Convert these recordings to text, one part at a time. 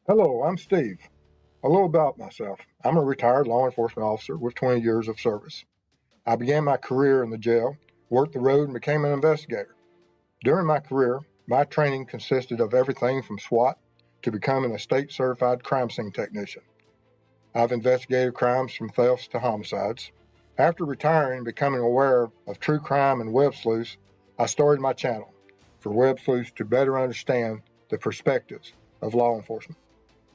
Hello, I'm Steve. A little about myself. I'm a retired law enforcement officer with 20 years of service. I began my career in the jail, worked the road, and became an investigator. During my career, my training consisted of everything from SWAT to becoming a state certified crime scene technician. I've investigated crimes from thefts to homicides. After retiring and becoming aware of true crime and web sleuths, I started my channel for web sleuths to better understand the perspectives of law enforcement.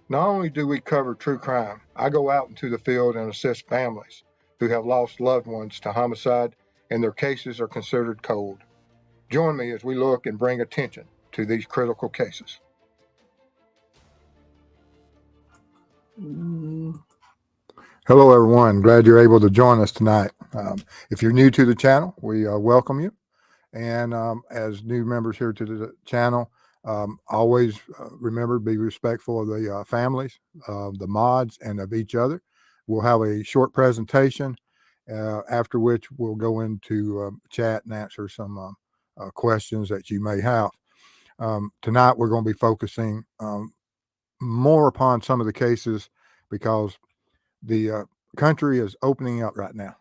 Not only do we cover true crime, I go out into the field and assist families who have lost loved ones to homicide and their cases are considered cold. Join me as we look and bring attention to these critical cases. Hello, everyone. Glad you're able to join us tonight. If you're new to the channel, we welcome you. And as new members here to the channel, always remember, be respectful of the families, the mods, and of each other. We'll have a short presentation, after which we'll go into chat and answer some questions that you may have. Tonight, we're going to be focusing more upon some of the cases because the country is opening up right now.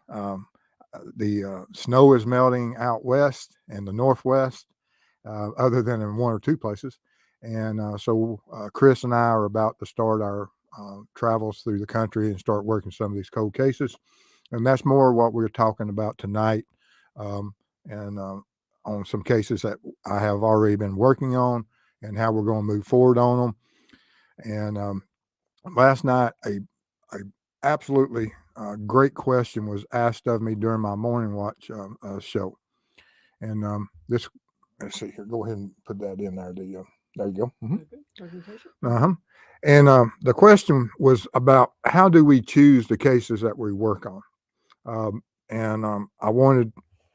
The snow is melting out west and the northwest, other than in one or two places. And so Chris and I are about to start our travels through the country and start working some of these cold cases. And that's more what we're talking about tonight, and on some cases that I have already been working on and how we're going to move forward on them. And last night, a absolutely great question was asked of me during my morning watch show. And this, let's see here, go ahead and put that in there. There you go. Mm-hmm. And the question was about how do we choose the cases that we work on? And I wanted,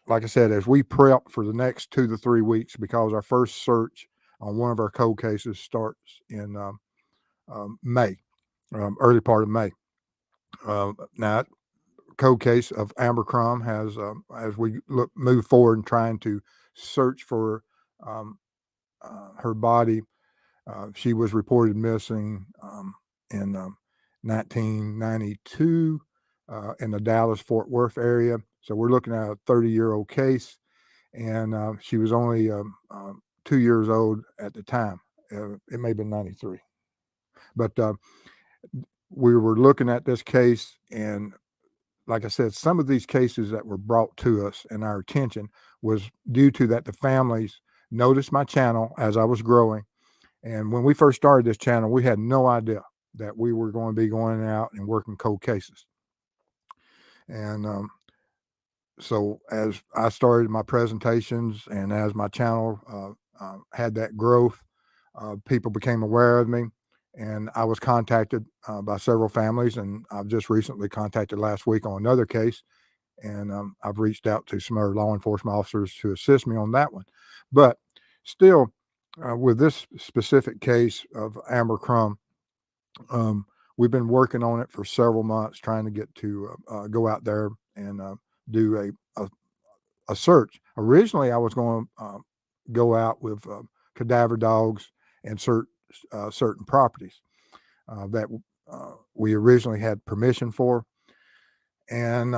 like I said, as we prep for the next 2 to 3 weeks, because our first search on one of our cold cases starts in May, early part of May. Now, cold case of Ambercromb has, as we move forward and trying to search for her body, she was reported missing in 1992 in the Dallas-Fort Worth area. So we're looking at a 30-year-old case, and she was only 2 years old at the time. It may have been 93. But we were looking at this case, and like I said, some of these cases that were brought to us and our attention was due to that the families noticed my channel as I was growing. And when we first started this channel, we had no idea that we were going to be going out and working cold cases. And so as I started my presentations and as my channel had that growth, people became aware of me. And I was contacted by several families, and I've just recently contacted last week on another case. And I've reached out to some other law enforcement officers to assist me on that one. But still, with this specific case of Ambercromb, we've been working on it for several months, trying to get to go out there and do a search. Originally, I was going to go out with cadaver dogs and certain properties that we originally had permission for. And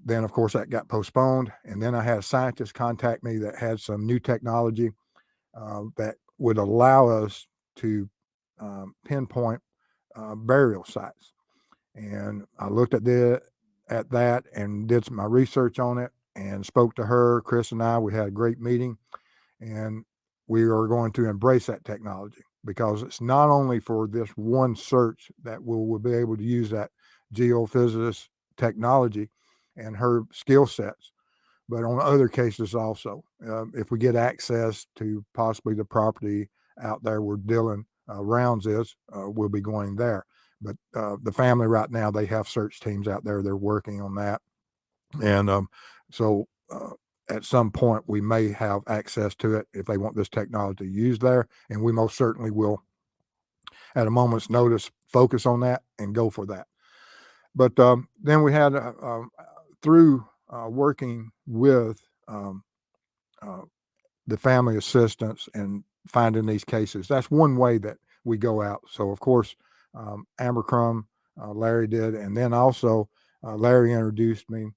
then, of course, that got postponed. And then I had a scientist contact me that had some new technology that would allow us to pinpoint burial sites. And I looked at that and did my research on it and spoke to her. Chris and I, we had a great meeting, and we are going to embrace that technology because it's not only for this one search that we'll be able to use that geophysicist technology and her skill sets, but on other cases also. If we get access to possibly the property out there where Dylan Rounds is, we'll be going there. But the family right now, they have search teams out there. They're working on that. And so at some point, we may have access to it if they want this technology used there. And we most certainly will, at a moment's notice, focus on that and go for that. But then we had, through working with the family assistance and finding these cases, that's one way that we go out. So of course, Ambercromb, Larry did, and then also Larry introduced me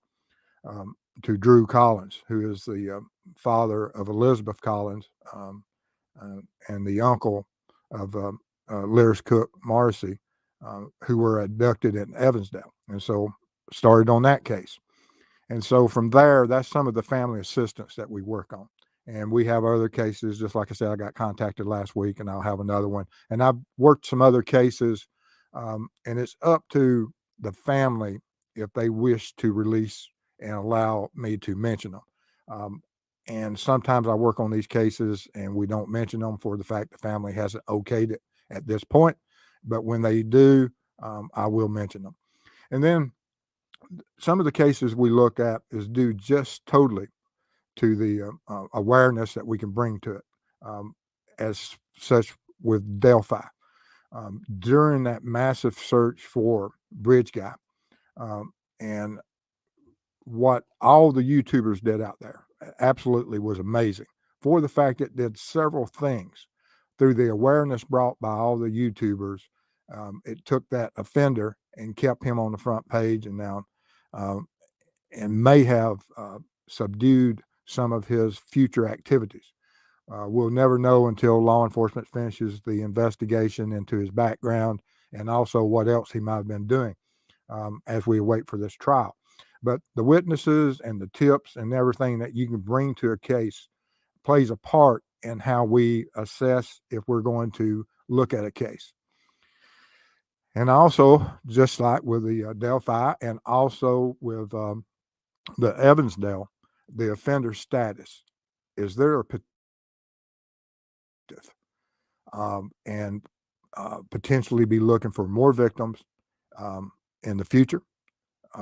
um, to Drew Collins, who is the father of Elizabeth Collins, and the uncle of Lyris Cook Morrissey, who were abducted in Evansdale. And so started on that case. And so from there, that's some of the family assistance that we work on. And we have other cases, just like I said, I got contacted last week and I'll have another one. And I've worked some other cases, and it's up to the family if they wish to release and allow me to mention them. Um, and sometimes I work on these cases and we don't mention them for the fact the family hasn't okayed it at this point. But when they do, I will mention them. And then some of the cases we look at is due just totally to the awareness that we can bring to it, um, as such with Delphi. During that massive search for Bridge Guy, and what all the YouTubers did out there absolutely was amazing for the fact it did several things through the awareness brought by all the YouTubers. It took that offender and kept him on the front page, and now um, and may have subdued some of his future activities. We'll never know until law enforcement finishes the investigation into his background and also what else he might have been doing, as we await for this trial. But the witnesses and the tips and everything that you can bring to a case plays a part in how we assess if we're going to look at a case. And also, just like with the Delphi and also with the Evansdale, the offender status, is there a petitive, and potentially be looking for more victims in the future,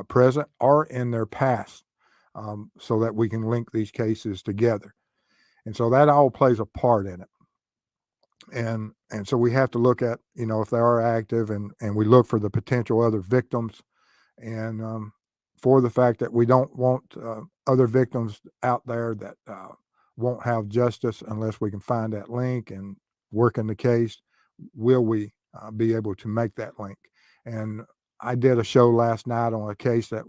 present, or in their past, so that we can link these cases together. And so that all plays a part in it. And so we have to look at, if they are active, and we look for the potential other victims, and for the fact that we don't want other victims out there that won't have justice unless we can find that link and work in the case. Will we be able to make that link? And I did a show last night on a case that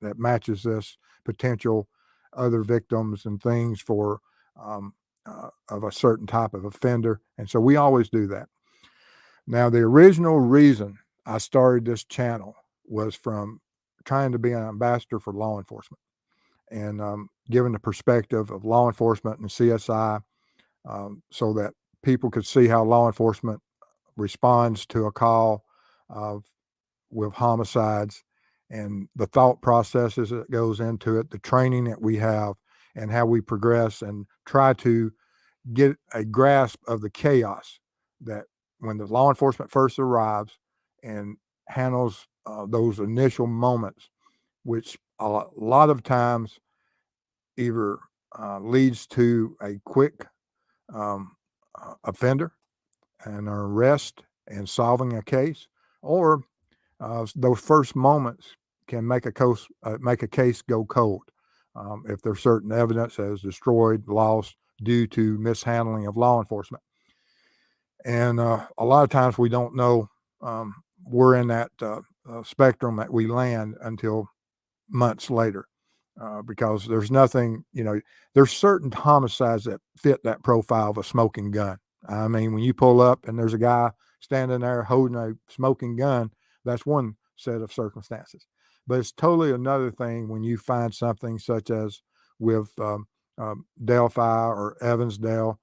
that matches this potential other victims and things for of a certain type of offender. And so we always do that. Now, the original reason I started this channel was from trying to be an ambassador for law enforcement, and giving the perspective of law enforcement and CSI, so that people could see how law enforcement responds to a call with homicides, and the thought processes that goes into it, the training that we have, and how we progress and try to get a grasp of the chaos that when the law enforcement first arrives and handles those initial moments, which a lot of times either leads to a quick um, offender and an arrest and solving a case, or those first moments can make a case go cold, if there's certain evidence that is destroyed, lost due to mishandling of law enforcement. And a lot of times we don't know we're in that spectrum that we land until months later, because there's nothing, there's certain homicides that fit that profile of a smoking gun. I mean, when you pull up and there's a guy standing there holding a smoking gun, that's one set of circumstances. But it's totally another thing when you find something such as with Delphi or Evansdale.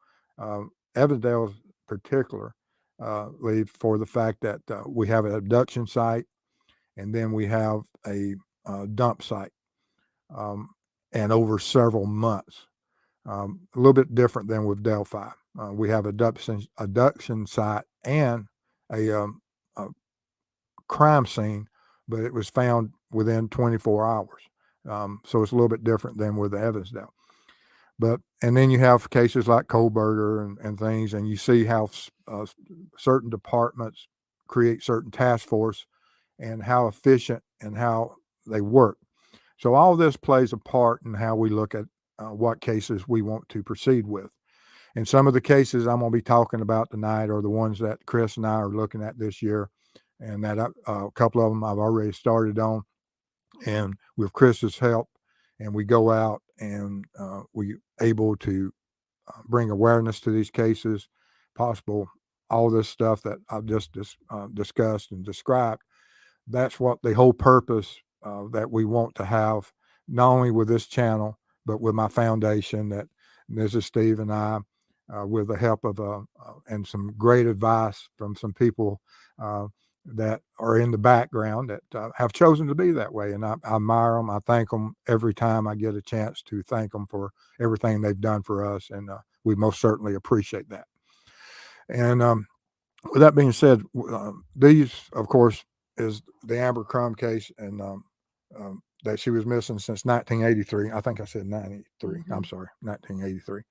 Evansdale is particular, for the fact that we have an abduction site, and then we have a dump site, and over several months. A little bit different than with Delphi. We have abduction site and a crime scene, but it was found within 24 hours. So it's a little bit different than with Evansdale. And then you have cases like Kohlberger and things, and you see how certain departments create certain task force and how efficient and how they work. So all this plays a part in how we look at what cases we want to proceed with. And some of the cases I'm going to be talking about tonight are the ones that Chris and I are looking at this year, and that a couple of them I've already started on. And with Chris's help, and we go out and we able to bring awareness to these cases, possible all this stuff that I've just discussed and described. That's what the whole purpose that we want to have, not only with this channel, but with my foundation that Mrs. Steve and I, with the help of and some great advice from some people that are in the background that have chosen to be that way. And I admire them. I thank them every time I get a chance to thank them for everything they've done for us. And we most certainly appreciate that. And with that being said, these, of course, is the Ambercromb case, and that she was missing since 1983. I think I said 93. I'm sorry, 1983.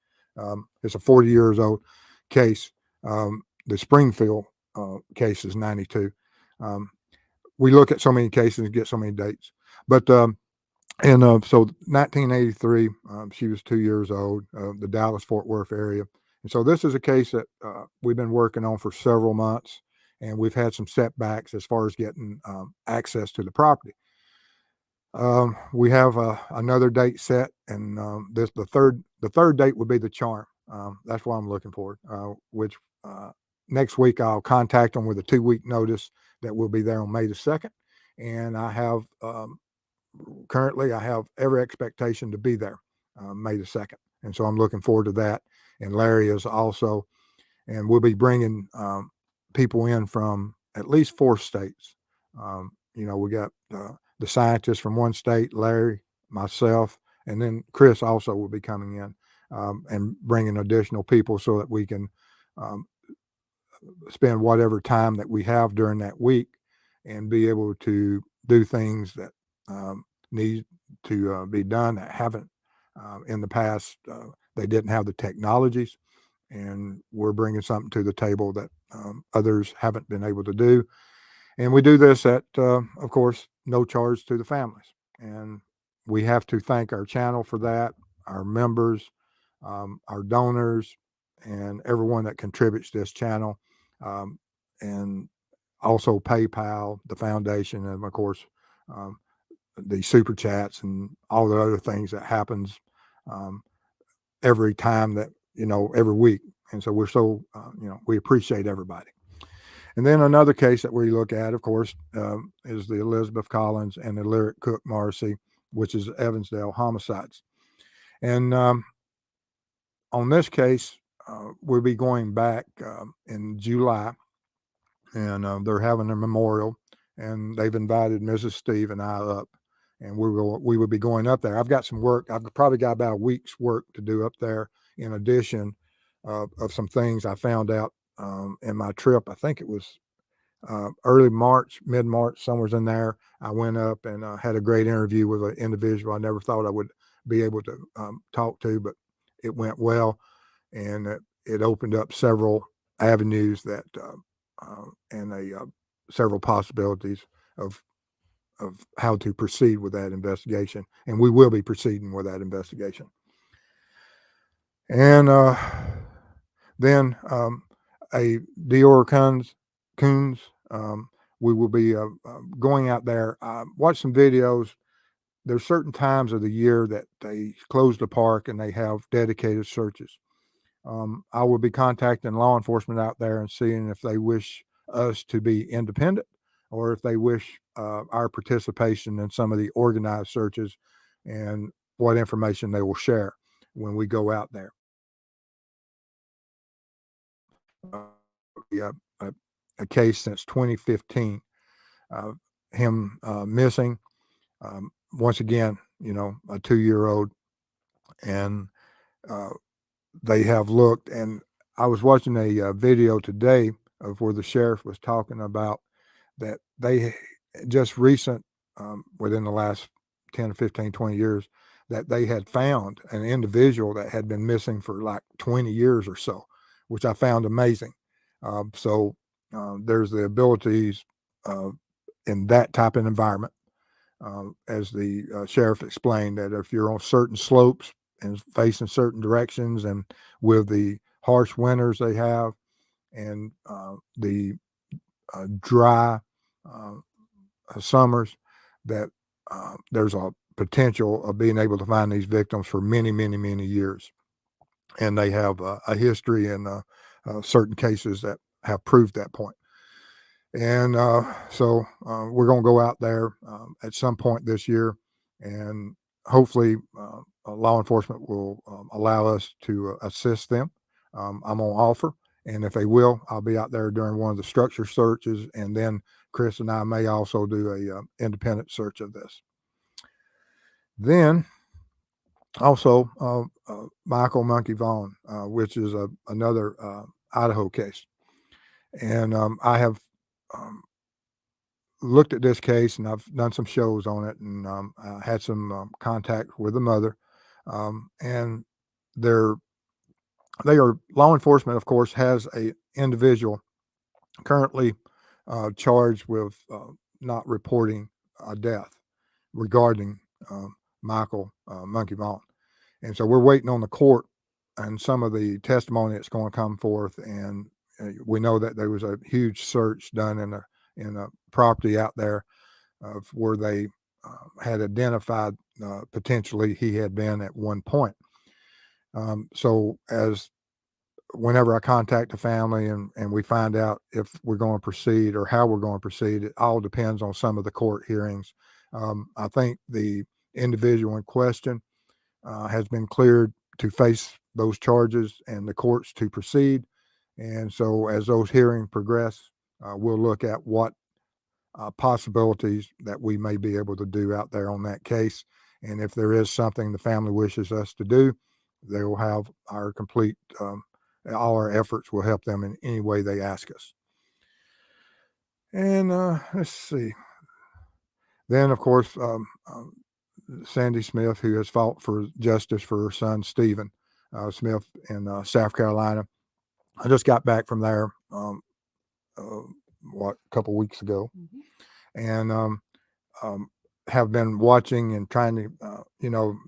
It's a 40 years old case. The Springfield case is 92. We look at so many cases and get so many dates, but so 1983, she was 2 years old, the Dallas-Fort Worth area. And so this is a case that we've been working on for several months, and we've had some setbacks as far as getting access to the property. We have another date set, and the third date would be the charm. That's what I'm looking for. Which next week I'll contact them with a 2-week notice that we'll be there on May the 2nd, and I have currently I have every expectation to be there May the 2nd, and so I'm looking forward to that. And Larry is also, and we'll be bringing people in from at least 4 states. We got the scientists from one state, Larry, myself, and then Chris also will be coming in and bringing additional people so that we can spend whatever time that we have during that week and be able to do things that need to be done that haven't in the past. They didn't have the technologies, and we're bringing something to the table that others haven't been able to do. And we do this at, of course, no charge to the families. And we have to thank our channel for that, our members, our donors, and everyone that contributes to this channel, and also PayPal, the foundation, and of course, the super chats and all the other things that happens every time that, every week. And so we're so, we appreciate everybody. And then another case that we look at, of course, is the Elizabeth Collins and the Lyric Cook Marcy, which is Evansdale homicides. And on this case, we'll be going back in July, and they're having a memorial, and they've invited Mrs. Steve and I up, and we will be going up there. I've got some work. I've probably got about a week's work to do up there, in addition of some things I found out in my trip. I think it was early March, mid-March, somewhere's in there. I went up and had a great interview with an individual I never thought I would be able to talk to, but it went well, and it opened up several avenues that and several possibilities of how to proceed with that investigation, and we will be proceeding with that investigation. And then a Dior Coons, we will be going out there. Watch some videos. There's certain times of the year that they close the park and they have dedicated searches. I will be contacting law enforcement out there and seeing if they wish us to be independent, or if they wish our participation in some of the organized searches, and what information they will share when we go out there. A case since 2015, him missing. Once again, a 2-year-old, and they have looked. And I was watching a video today of where the sheriff was talking about that they just within the last 10 or 15, 20 years, that they had found an individual that had been missing for like 20 years or so, which I found amazing. So there's the abilities in that type of environment, as the sheriff explained, that if you're on certain slopes and facing certain directions, and with the harsh winters they have and the dry summers, that there's a potential of being able to find these victims for many, many, many years. And they have a history in certain cases that have proved that point. And so we're going to go out there at some point this year, and hopefully law enforcement will allow us to assist them. I'm on offer, and if they will, I'll be out there during one of the structure searches, and then Chris and I may also do a independent search of this. Then also Michael Monkey Vaughn, which is another Idaho case. And I have looked at this case, and I've done some shows on it, and I had some contact with the mother. And they are law enforcement, of course, has a individual currently charged with not reporting a death regarding Michael Monkey Vaughn. And so we're waiting on the court and some of the testimony that's going to come forth. And we know that there was a huge search done in a property out there of where they had identified potentially he had been at one point. So as whenever I contact the family and we find out if we're going to proceed or how we're going to proceed, it all depends on some of the court hearings. I think the individual in question has been cleared to face those charges and the courts to proceed. And so as those hearings progress, we'll look at what possibilities that we may be able to do out there on that case. And if there is something the family wishes us to do, they will have our complete, all our efforts will help them in any way they ask us. And let's see. Then, of course, Sandy Smith, who has fought for justice for her son, Stephen Smith, in South Carolina. I just got back from there, a couple weeks ago, and have been watching and trying to,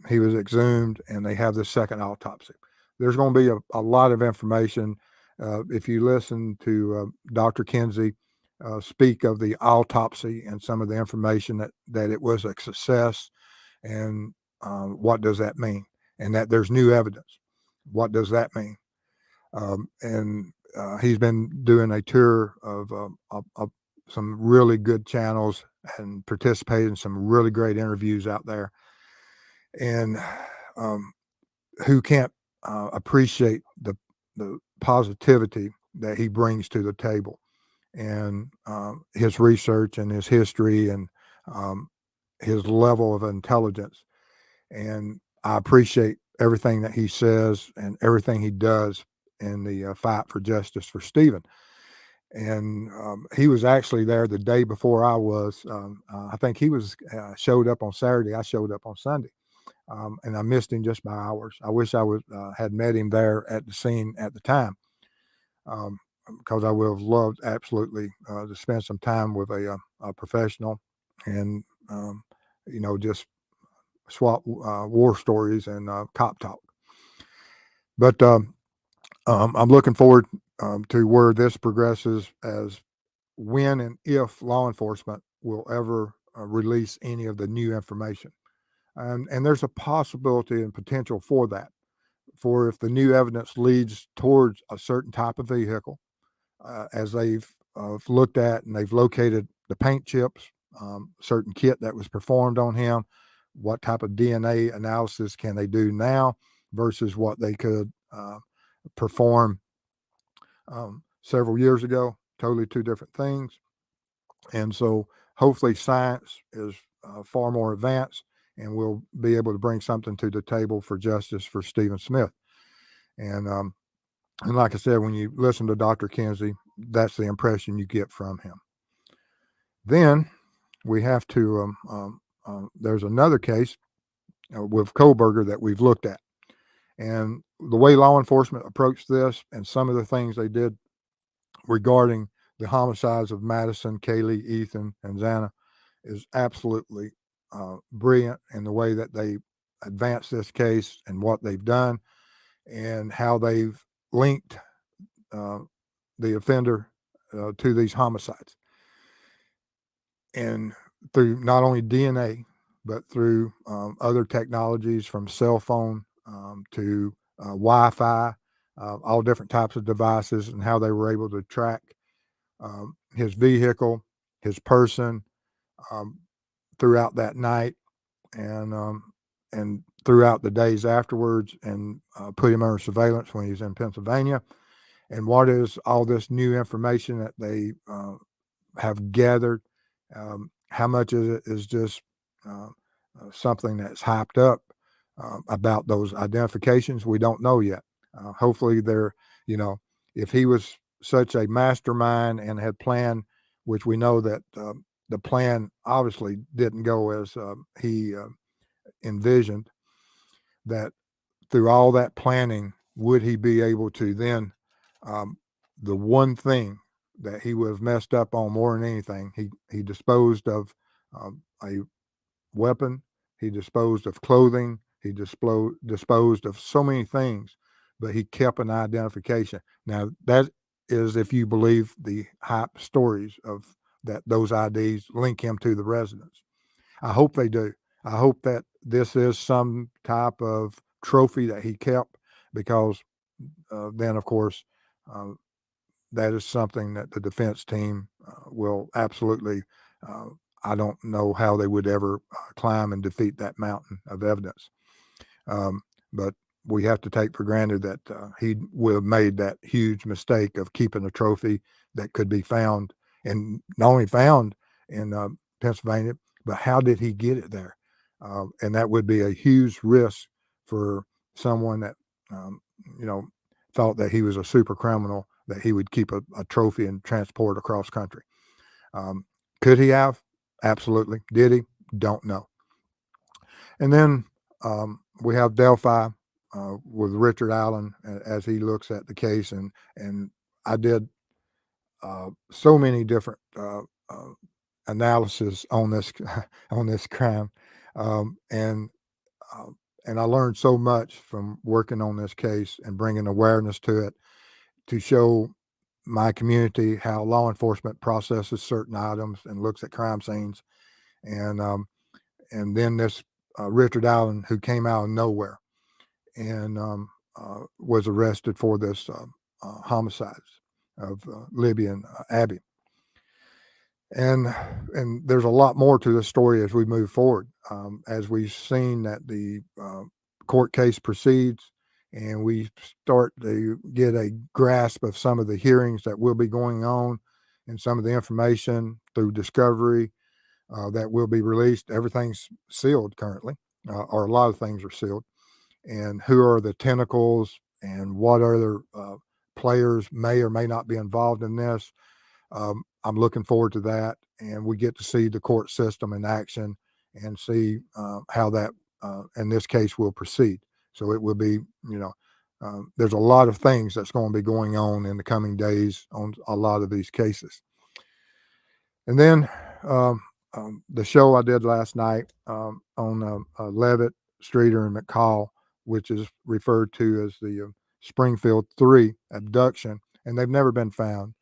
he was exhumed, and they have this second autopsy. There's going to be a lot of information. If you listen to Dr. Kinsey speak of the autopsy and some of the information that it was a success, and what does that mean? And that there's new evidence. What does that mean? And he's been doing a tour of some really good channels and participated in some really great interviews out there. And who can't appreciate the positivity that he brings to the table, and his research and his history and his level of intelligence. And I appreciate everything that he says and everything he does in the fight for justice for Stephen. And he was actually there the day before I was. I think he was showed up on Saturday. I showed up on Sunday. And I missed him just by hours. I wish I had met him there at the scene at the time, because I would have loved absolutely to spend some time with a professional and just swap war stories and cop talk. But I'm looking forward to where this progresses, as when and if law enforcement will ever release any of the new information. And there's a possibility and potential for that, for if the new evidence leads towards a certain type of vehicle, as they've looked at and they've located the paint chips, certain kit that was performed on him, what type of DNA analysis can they do now versus what they could perform several years ago. Totally two different things. And so hopefully science is far more advanced, and we'll be able to bring something to the table for justice for Stephen Smith. And like I said, when you listen to Dr. Kinsey, that's the impression you get from him. Then we have to, there's another case with Koberger that we've looked at. And the way law enforcement approached this and some of the things they did regarding the homicides of Madison, Kaylee, Ethan, and Xana is absolutely brilliant in the way that they advanced this case and what they've done and how they've linked the offender to these homicides. And through not only DNA, but through other technologies from cell phone to Wi-Fi, all different types of devices, and how they were able to track his vehicle, his person um, throughout that night, and throughout the days afterwards, and put him under surveillance when he was in Pennsylvania. And what is all this new information that they have gathered? How much of it is just uh, something that's hyped up about those identifications? We don't know yet. Hopefully, they're, you know, if he was such a mastermind and had planned, which we know that the plan obviously didn't go as he envisioned, that through all that planning, would he be able to then, um, the one thing that he would have messed up on more than anything, he disposed of a weapon, he disposed of clothing, he disposed of so many things, but he kept an identification. Now that is if you believe the hype stories of that those IDs link him to the residents. I hope they do. I hope that this is some type of trophy that he kept, because then, of course, uh, that is something that the defense team will absolutely. Uh, I don't know how they would ever climb and defeat that mountain of evidence. But we have to take for granted that he would have made that huge mistake of keeping a trophy that could be found, and not only found in Pennsylvania, but how did he get it there? And that would be a huge risk for someone that, um, you know, thought that he was a super criminal, that he would keep a trophy and transport across country. Um, could he have? Absolutely. Did he? Don't know. And then we have Delphi with Richard Allen as he looks at the case, and I did so many different analysis on this on this crime, um, and uh, and I learned so much from working on this case and bringing awareness to it, to show my community how law enforcement processes certain items and looks at crime scenes, and and then this Richard Allen, who came out of nowhere and was arrested for this homicides of Libby and Abby. And there's a lot more to this story as we move forward, as we've seen that the court case proceeds, and we start to get a grasp of some of the hearings that will be going on, and some of the information through discovery that will be released. Everything's sealed currently, or a lot of things are sealed. And who are the tentacles, and what other players may or may not be involved in this? I'm looking forward to that, and we get to see the court system in action and see how that, in this case, will proceed. So it will be, there's a lot of things that's going to be going on in the coming days on a lot of these cases. And then the show I did last night on Levitt, Streeter, and McCall, which is referred to as the Springfield 3 abduction, and they've never been found.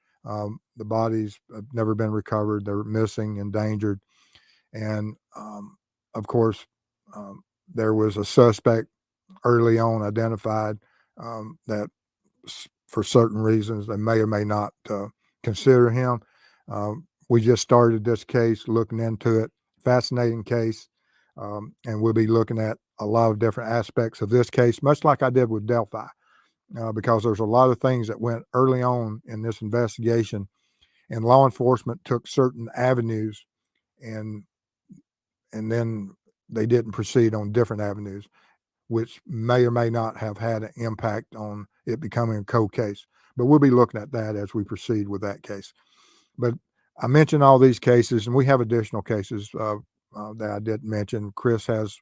The bodies have never been recovered. They're missing, endangered. And of course, there was a suspect early on identified that for certain reasons they may or may not consider him. We just started this case, looking into it. Fascinating case. And we'll be looking at a lot of different aspects of this case, much like I did with Delphi, because there's a lot of things that went early on in this investigation, and law enforcement took certain avenues, and then they didn't proceed on different avenues, which may or may not have had an impact on it becoming a cold case. But we'll be looking at that as we proceed with that case. But I mentioned all these cases, and we have additional cases that I didn't mention. Chris has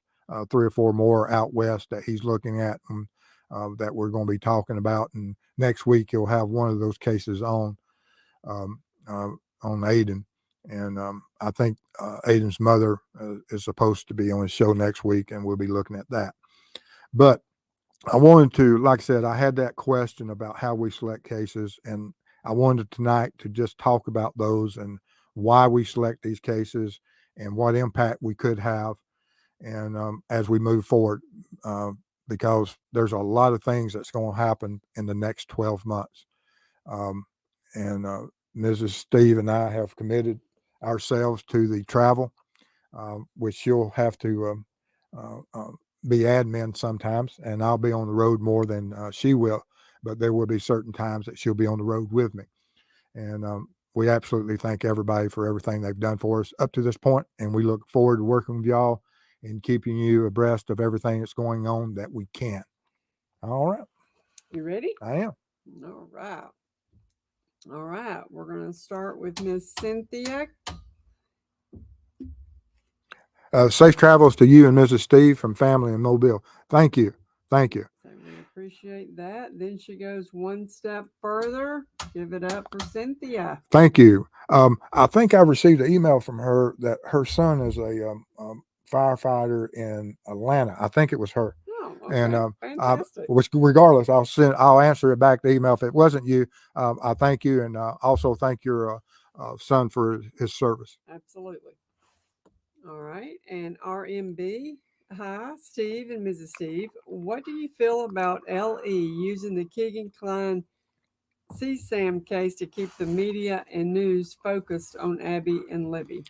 3 or 4 more out west that he's looking at, and that we're going to be talking about. And next week he'll have one of those cases um, on Aiden. And I think Aiden's mother is supposed to be on his show next week, and we'll be looking at that. But I wanted to, like I said, I had that question about how we select cases, and I wanted tonight to just talk about those and why we select these cases and what impact we could have, and as we move forward, uh, because there's a lot of things that's going to happen in the next 12 months. Um, and Mrs. Steve and I have committed ourselves to the travel, which you'll have to be admin sometimes, and I'll be on the road more than she will. But there will be certain times that she'll be on the road with me, and we absolutely thank everybody for everything they've done for us up to this point, and we look forward to working with y'all and keeping you abreast of everything that's going on that we can. All right. You ready? I am. All right. All right. We're going to start with Miss Cynthia. Safe travels to you and Mrs. Steve from family in Mobile. Thank you. Thank you. So we appreciate that. Then she goes one step further. Give it up for Cynthia. Thank you. I think I received an email from her that her son is a firefighter in Atlanta. I think it was her. Oh, And okay. Fantastic. which regardless, I'll answer it back to email if it wasn't you. I thank you, and also thank your son for his service. Absolutely. All right. And RMB. Hi, Steve and Mrs. Steve. What do you feel about LE using the Keegan Klein CSAM case to keep the media and news focused on Abby and Libby?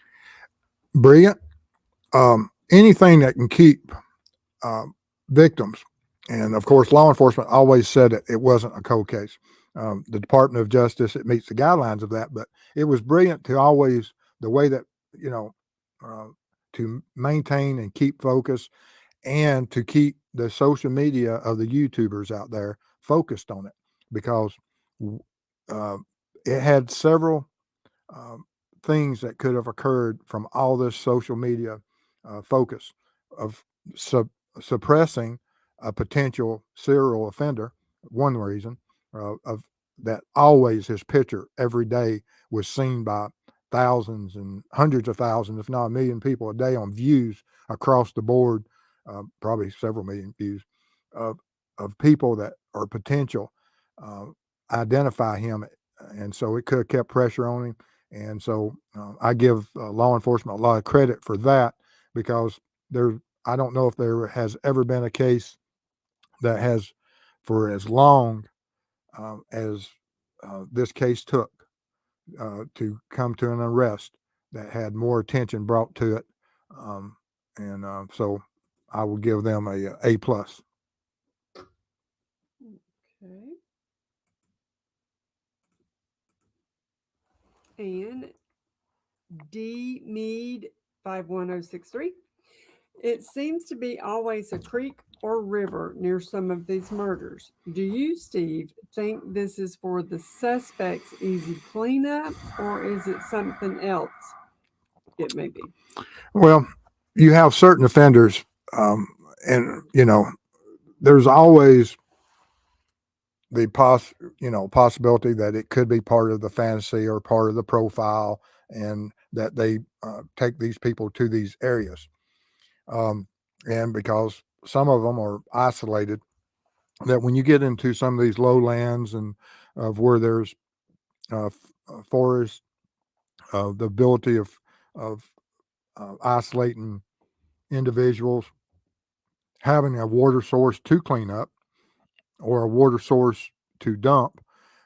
Brilliant. Anything that can keep victims, and of course, law enforcement always said that it wasn't a cold case. The Department of Justice, it meets the guidelines of that, but it was brilliant to always the way that you know uh, to maintain and keep focus, and to keep the social media of the YouTubers out there focused on it, because uh, it had several um, things that could have occurred from all this social media focus of sub- suppressing a potential serial offender. One reason of that, always his picture every day was seen by thousands and hundreds of thousands, if not a million people a day on views across the board, probably several million views of people that are potential uh, identify him, and so it could have kept pressure on him. And so I give law enforcement a lot of credit for that, because there, I don't know if there has ever been a case that has, for as long as this case took to come to an arrest, that had more attention brought to it. Um, and so I will give them a plus. Okay. And D Mead 51063. It seems to be always a creek or river near some of these murders. Do you, Steve, think this is for the suspect's easy cleanup, or is it something else? It may be. Well, you have certain offenders, and there's always the possibility that it could be part of the fantasy or part of the profile, and that they take these people to these areas, and because some of them are isolated, that when you get into some of these lowlands and of where there's forest, the ability of isolating individuals, having a water source to clean up or a water source to dump,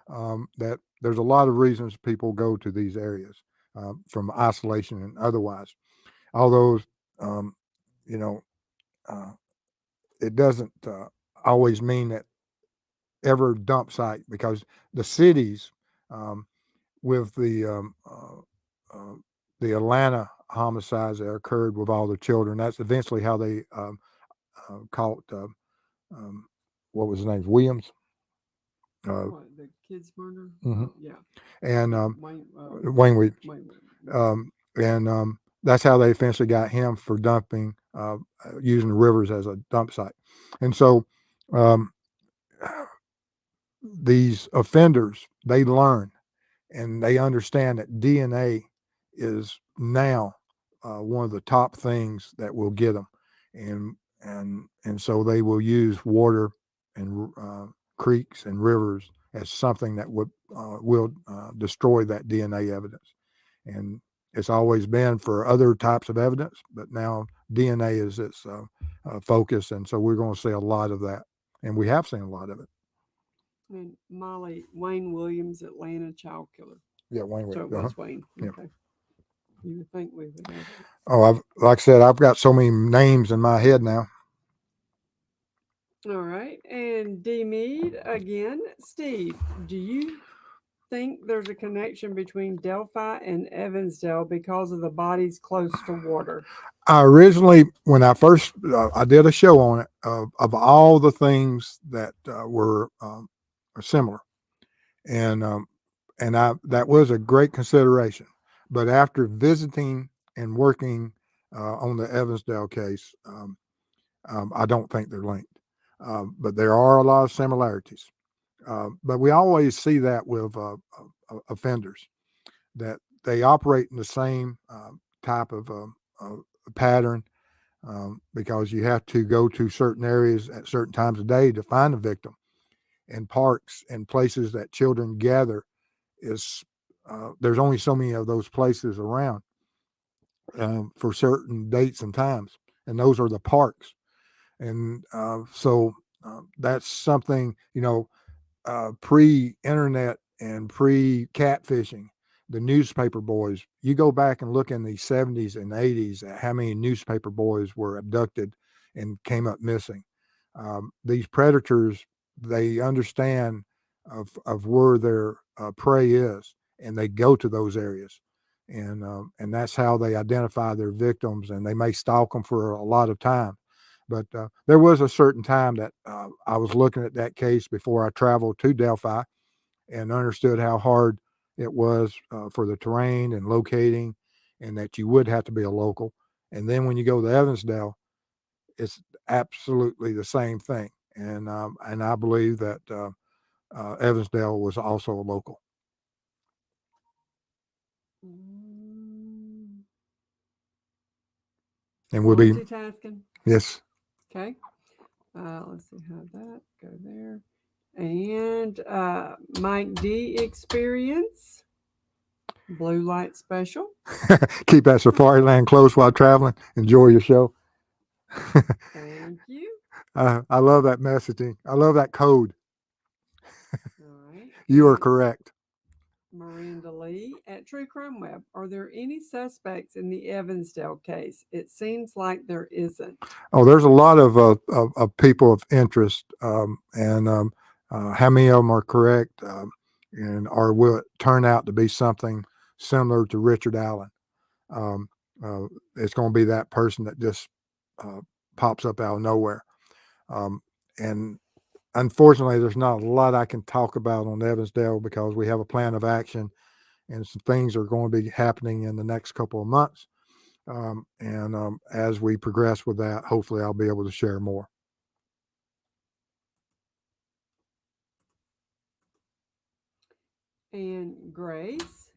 that there's a lot of reasons people go to these areas, from isolation and otherwise. Although, um, you know, uh, it doesn't always mean that ever dump site, because the cities, um, with uh, the Atlanta homicides that occurred with all the children, that's eventually how they caught um, what was his name, Williams. Uh, What, the kids murder? mhm. Yeah. And Wayne, Wayne Williams. Wayne, And that's how they eventually got him for dumping, using the rivers as a dump site. And so um, these offenders, they learn and they understand that DNA is now one of the top things that will get them, and so they will use water and creeks and rivers as something that will destroy that DNA evidence. And it's always been for other types of evidence, but now DNA is its focus, and so we're going to see a lot of that, and we have seen a lot of it. And Wayne Williams, Atlanta child killer. Yeah, Wayne. So it was Wayne. Yeah. Okay. You would think we would have it. Oh, like I said, I've got so many names in my head now. All right. And D. Mead again. Steve, do you think there's a connection between Delphi and Evansdale because of the bodies close to water? I originally, when I first, I did a show on it of all the things that were similar, and that was a great consideration. But after visiting and working on the Evansdale case, I don't think they're linked. But there are a lot of similarities. But we always see that with offenders, that they operate in the same type of pattern, because you have to go to certain areas at certain times of day to find a victim. And parks and places that children gather is there's only so many of those places around for certain dates and times, and those are the parks. And so that's something, pre-internet and pre-catfishing. The newspaper boys, you go back and look in the 70s and 80s at how many newspaper boys were abducted and came up missing. These predators, they understand of where their prey is, and they go to those areas, and that's how they identify their victims, and they may stalk them for a lot of time. But there was a certain time that I was looking at that case before I traveled to Delphi, and understood how hard it was for the terrain and locating, and that you would have to be a local. And then when you go to Evansdale, it's absolutely the same thing. And I believe that Evansdale was also a local. And we'll be multitasking. yes. Okay. Let's see how that go there. And Mike D. experience. Blue light special. Keep that safari land close while traveling. Enjoy your show. Thank you. I love that messaging. I love that code. All right. You are correct. Miranda Lee at True Crime Web. Are there any suspects in the Evansdale case? It seems like there isn't. Oh, there's a lot of people of interest, and how many of them are correct, and or will it turn out to be something similar to Richard Allen? Um, it's going to be that person that just uh, pops up out of nowhere. And unfortunately, there's not a lot I can talk about on Evansdale because we have a plan of action, and some things are going to be happening in the next couple of months. And as we progress with that, hopefully I'll be able to share more. And Grace.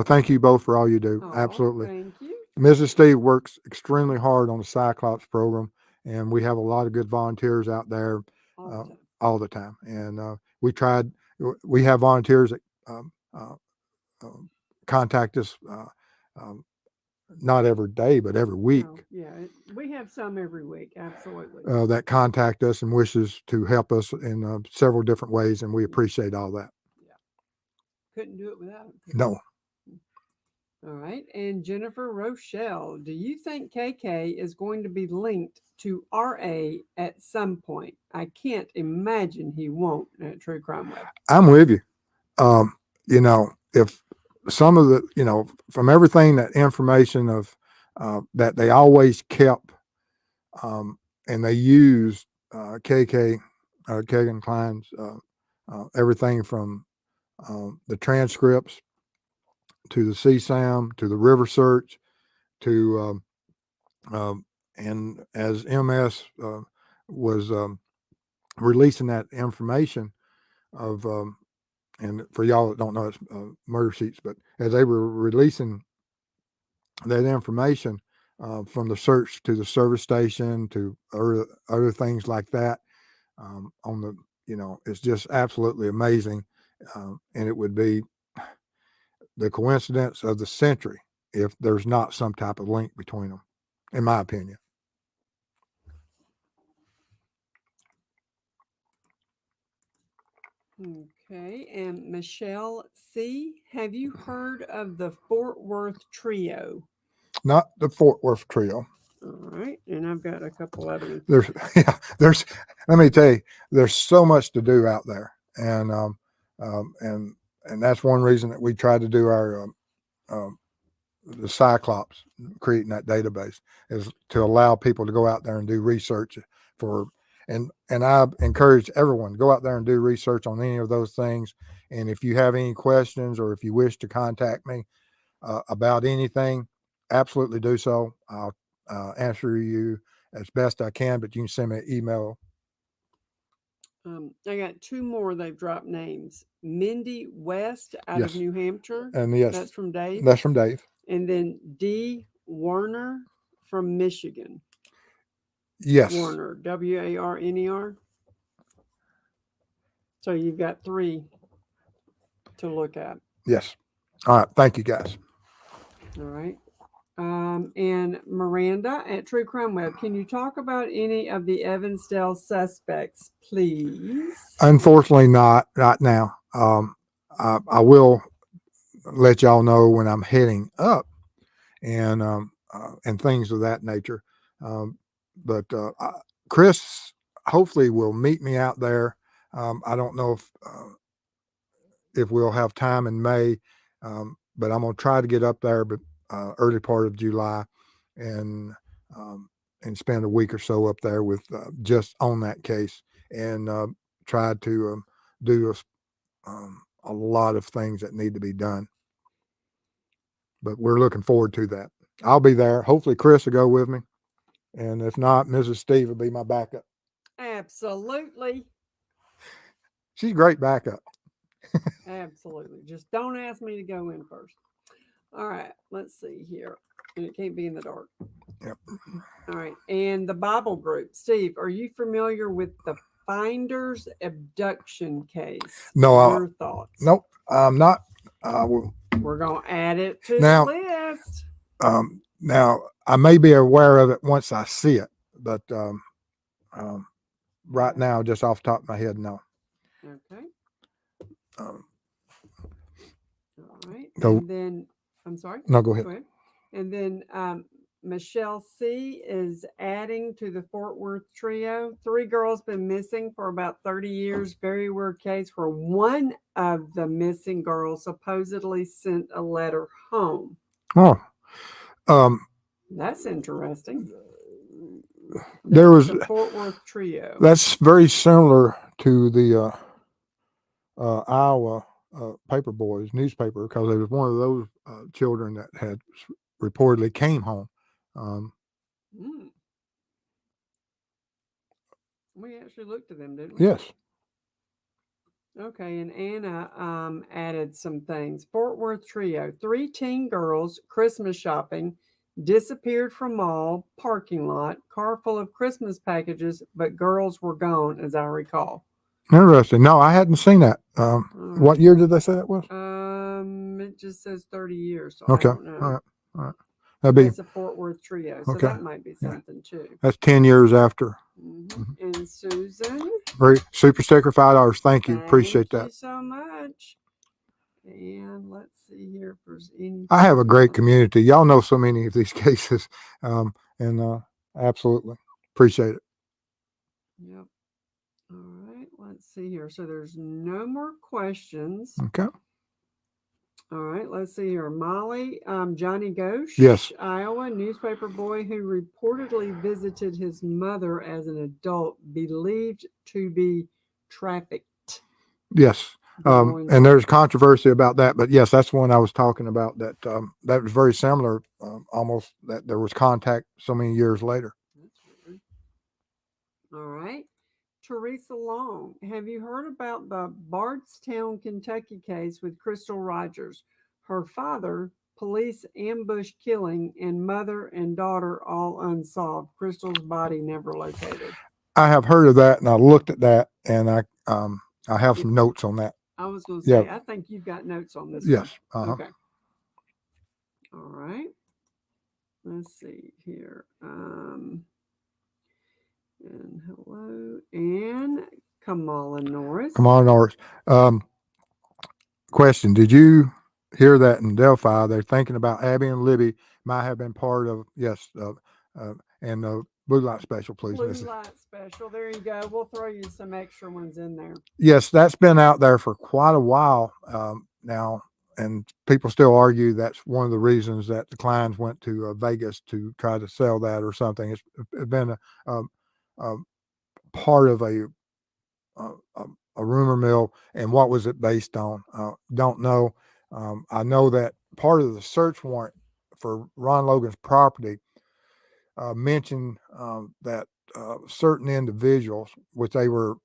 Thank you both for all you do. Oh, Absolutely. Thank you. Mrs. Steve works extremely hard on the Cyclops program, and we have a lot of good volunteers out there all the time. And we have volunteers that contact us not every day, but every week. No, yeah, we have some every week. Absolutely. That contact us and wishes to help us in several different ways, and we appreciate all that. Yeah. Couldn't do it without them. No. All right. And Jennifer Rochelle, do you think KK is going to be linked to RA at some point? I can't imagine he won't at True Crime Web. I'm with you. If some of the, from everything, that information of that they always kept, and they used KK, Kagan Klein's, everything from the transcripts to the CSAM to the river search to, and as MS was releasing that information of, and for y'all that don't know, it's murder sheets, but as they were releasing that information, from the search to the service station to other things like that. On the, it's just absolutely amazing. And it would be the coincidence of the century if there's not some type of link between them, in my opinion. Okay, and Michelle C., have you heard of the Fort Worth Trio? Not the Fort Worth Trio. All right, and I've got a couple other ones. There's, let me tell you, there's so much to do out there, and that's one reason that we try to do our the Cyclops, creating that database, is to allow people to go out there and do research for, and I encourage everyone to go out there and do research on any of those things. And if you have any questions or if you wish to contact me about anything, absolutely do so. I'll answer you as best I can, but you can send me an email. I got two more. They've dropped names. Mindy West out Yes. of New Hampshire. And yes, That's from Dave. That's from Dave. And then D. Warner from Michigan. Yes. Warner, Warner. So you've got three to look at. Yes. All right. Thank you, guys. All right. And Miranda at True Crime Web, can you talk about any of the Evansdale suspects, please? Unfortunately, not now. I will let y'all know when I'm heading up, and things of that nature. But Chris hopefully will meet me out there. I don't know if we'll have time in May, but I'm gonna try to get up there, but early part of July, and spend a week or so up there with just on that case, and try to do a lot of things that need to be done. But we're looking forward to that. I'll be there. Hopefully, Chris will go with me, and if not, Mrs. Steve will be my backup. Absolutely. She's a great backup. Absolutely. Just don't ask me to go in first. All right. Let's see here. And it can't be in the dark. Yep. All right. And the Bible group. Steve, are you familiar with the Finders abduction case? No. Your thoughts? Nope. I'm not. We're going to add it to now, the list. Now, I may be aware of it once I see it, but right now, just off the top of my head, no. Okay. All right. Go. And then, I'm sorry. No, go ahead. Go ahead. And then Michelle C. is adding to the Fort Worth Trio. 3 girls been missing for about 30 years. Very weird case where one of the missing girls supposedly sent a letter home. Oh. That's interesting. There was the Fort Worth Trio. That's very similar to the Iowa Paper Boys newspaper, because it was one of those children that had reportedly came home. We actually looked at them, didn't we? Yes. Okay, and Anna added some things. Fort Worth Trio. 3 teen girls Christmas shopping, disappeared from mall parking lot, car full of Christmas packages, but girls were gone, as I recall. Interesting. No, I hadn't seen that. What year did they say that was? It just says 30 years. So okay. I don't know. All right. That's a Fort Worth Trio. So that might be something too. That's 10 years after. And Susan. Very super sticker, $5. Thank you. Appreciate that. Thank you so much. And let's see here if there's any. I have a great community. Y'all know so many of these cases, and absolutely appreciate it. Yep. All right. Let's see here. So there's no more questions. Okay. All right. Let's see here. Molly, Johnny Ghosh, yes, Iowa newspaper boy who reportedly visited his mother as an adult, believed to be trafficked. Yes. And there's controversy about that, but yes, that's the one I was talking about. That that was very similar, almost that there was contact so many years later. That's weird. All right, Teresa Long, have you heard about the Bardstown, Kentucky case with Crystal Rogers? Her father police ambush killing and mother and daughter all unsolved. Crystal's body never located. I have heard of that, and I looked at that, and I have some notes on that. I was going to Yeah. say, I think you've got notes on this Yes. one. Okay. All right. Let's see here. And hello, and Kamala Norris. Kamala Norris. Question: did you hear that in Delphi? They're thinking about Abby and Libby might have been part of and the blue light special, please. Blue light special. There you go. We'll throw you some extra ones in there. Yes, that's been out there for quite a while now, and people still argue that's one of the reasons that the Kleins went to Vegas to try to sell that or something. It's been a part of a rumor mill, and what was it based on? Don't know. I know that part of the search warrant for Ron Logan's property mentioned that certain individuals, which they were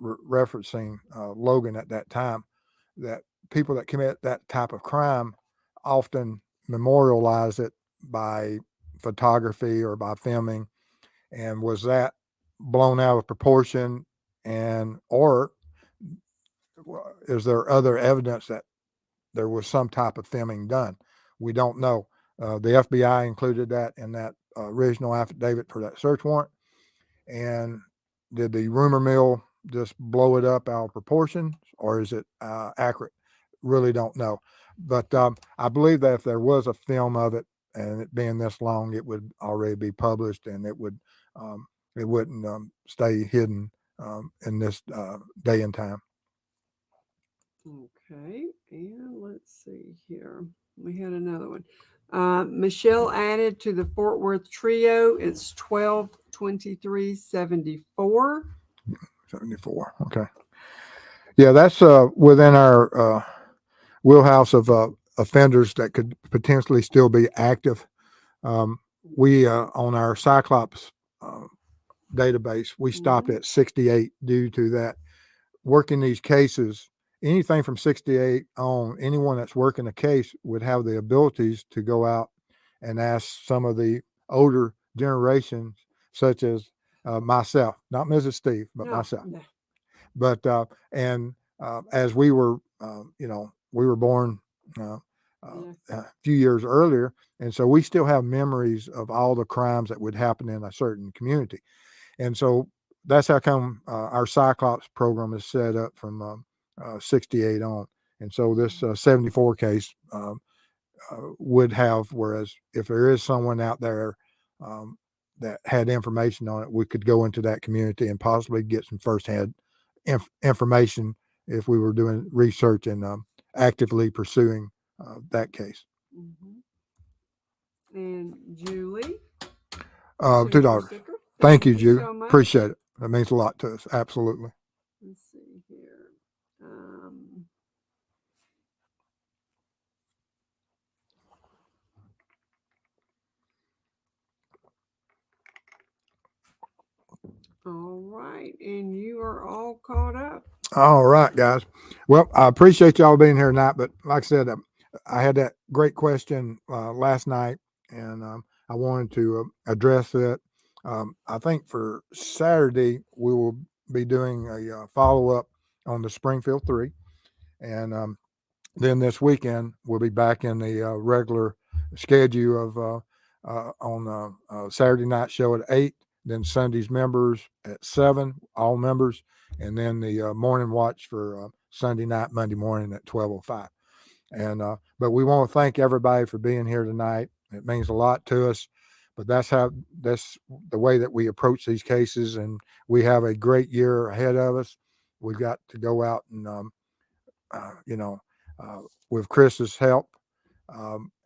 referencing Logan at that time, that people that commit that type of crime often memorialize it by photography or by filming. And was that blown out of proportion, and or is there other evidence that there was some type of filming done? We don't know. The FBI included that in that original affidavit for that search warrant. And did the rumor mill just blow it up out of proportion, or is it accurate? Really don't know. But I believe that if there was a film of it and it being this long, it would already be published, and it wouldn't stay hidden in this day and time. Okay, and let's see here. We had another one. Michelle added to the Fort Worth trio. It's 12/23/74. 74. Okay. Yeah, that's within our wheelhouse of offenders that could potentially still be active. We on our Cyclops database, we stopped at 68 due to that. Working these cases, anything from 68 on, anyone that's working a case would have the abilities to go out and ask some of the older generations, such as myself, not Mrs. Steve, but myself. No. But as we were, we were born a few years earlier, and so we still have memories of all the crimes that would happen in a certain community, and so that's how come our Cyclops program is set up from 68 on, and so this 74 case would have. Whereas if there is someone out there that had information on it, we could go into that community and possibly get some firsthand information if we were doing research and actively pursuing that case. Mm-hmm. And Julie, $2. Thank you, Julie. So appreciate it. That means a lot to us. Absolutely. Let's see here. All right, and you are all caught up. All right, guys. Well, I appreciate y'all being here tonight. But like I said, I had that great question last night, and I wanted to address it. I think for Saturday, we will be doing a follow-up on the Springfield 3. And then this weekend, we'll be back in the regular schedule of on Saturday night show at 8, then Sunday's members at 7, all members, and then the morning watch for Sunday night, Monday morning at 12:05. And but we want to thank everybody for being here tonight. It means a lot to us. But that's the way that we approach these cases, and we have a great year ahead of us. We've got to go out and with Chris's help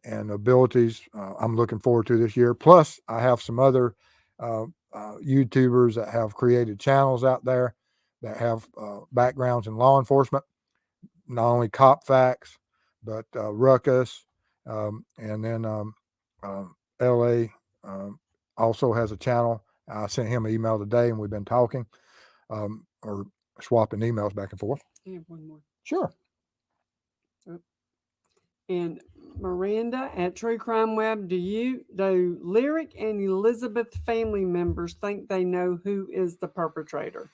and abilities, I'm looking forward to this year. Plus, I have some other YouTubers that have created channels out there that have backgrounds in law enforcement, not only Cop Facts, but Ruckus, and then LA also has a channel. I sent him an email today, and we've been talking or swapping emails back and forth. I have one more. Sure. And Miranda at True Crime Web, do Lyric and Elizabeth family members think they know who is the perpetrator?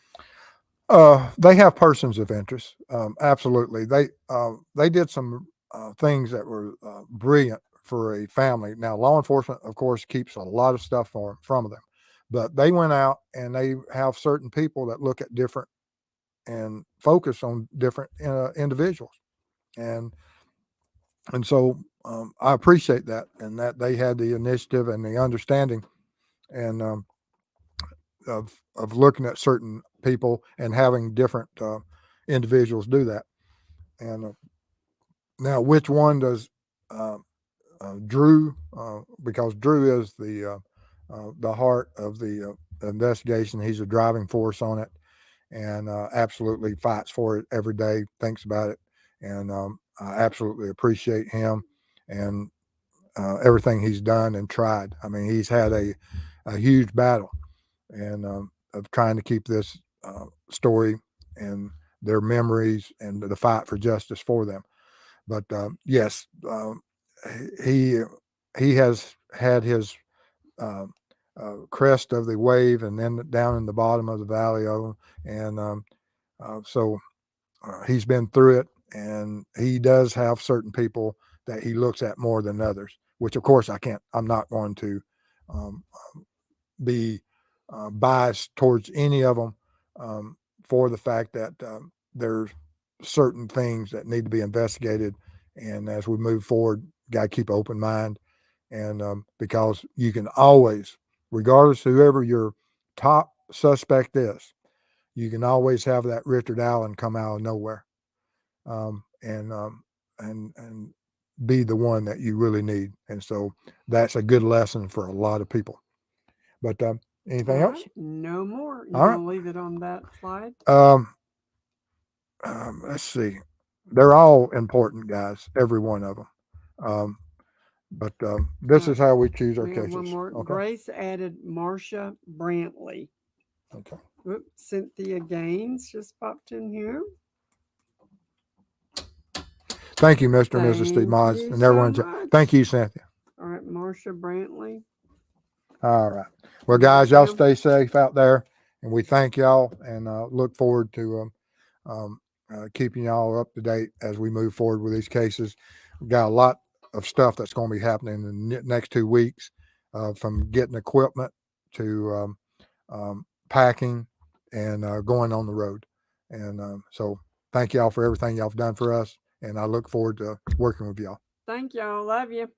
They have persons of interest. Absolutely. They did some things that were brilliant for a family. Now, law enforcement, of course, keeps a lot of stuff from them, but they went out and they have certain people that look at different and focus on different individuals, and so I appreciate that, and that they had the initiative and the understanding, and of looking at certain people and having different individuals do that. And now, which one does uh, Drew? Because Drew is the heart of the investigation. He's a driving force on it, and absolutely fights for it every day. Thinks about it, and I absolutely appreciate him and everything he's done and tried. I mean, he's had a huge battle and of trying to keep this story and their memories and the fight for justice for them. But yes, he he has had his uh, crest of the wave, and then down in the bottom of the valley of them, and so he's been through it, and he does have certain people that he looks at more than others. Which, of course, I can't. I'm not going to um, be biased towards any of them for the fact that there's certain things that need to be investigated. And as we move forward, got to keep an open mind. And because you can always, regardless of whoever your top suspect is, you can always have that Richard Allen come out of nowhere um, and um, and be the one that you really need. And so that's a good lesson for a lot of people. But All anything else? right, no more. You All right. want to leave it on that slide? Um, let's see. They're all important, guys. Every one of them. Um, but All this right, is how we choose our we have one cases. more. Okay. Grace added Marcia Brantley. Okay. Whoop, Cynthia Gaines just popped in here. Thank you, Mr. and Mrs. Steve Thank Mods, you and so everyone. Thank much. you, Cynthia. All right, Marcia Brantley. All right. Well, There guys, we y'all go. stay safe out there, and we thank y'all and look forward to um, keeping y'all up to date as we move forward with these cases. We've got a lot of stuff that's going to be happening in the next 2 weeks, from getting equipment to packing and going on the road. And so thank y'all for everything y'all have done for us. And I look forward to working with y'all. Thank y'all. Love you.